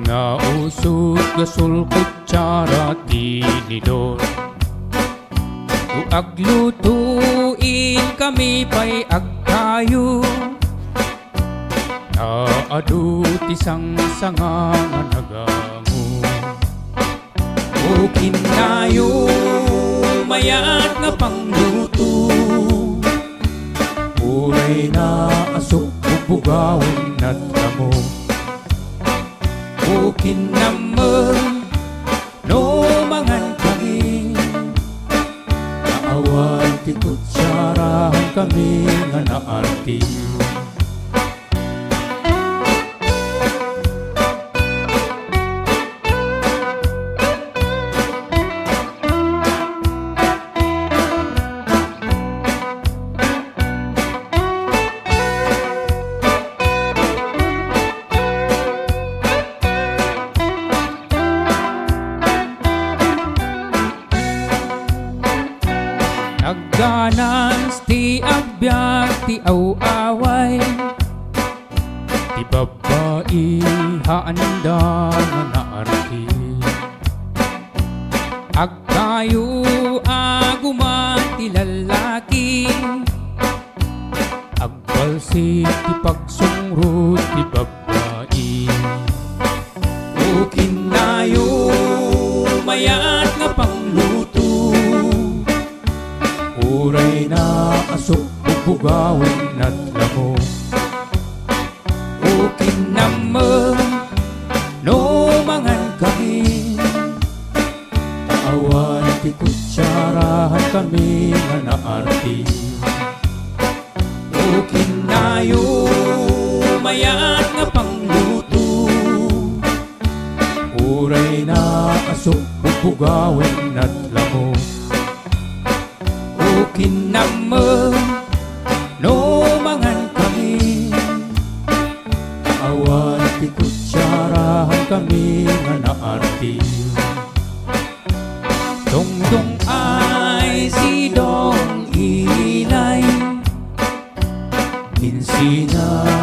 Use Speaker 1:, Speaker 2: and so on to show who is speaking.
Speaker 1: Nausog gasol kutsara tinidor, tuag lutuin kami pa'y agtayo. Naadut isang sanga nga nagango, o kinayo mayat nga pangluto. Uray na asok bubugawin at lamo, o kinamang no mangan kami. Naawan ti kutsarahan kami nga naarti. Nagganas ti agbyag ti aw-away, ti babae haanda nga naarti. Agkayo aguman ti lalaki, agbalsi ti pagsungrot ti babae. O kinayo mayat nga pangluto, uray na asok bubugawin at lamo. O kinamang no mangan kami, taawan ti kutsarahan kami nga naarti. O kinayo mayat nga pangluto, uray na asok bubugawin at lamo. O kinamang no mangan kami, awan ti kutsarahan kami nga naarti. Dongdong ay si dong ilay, minsina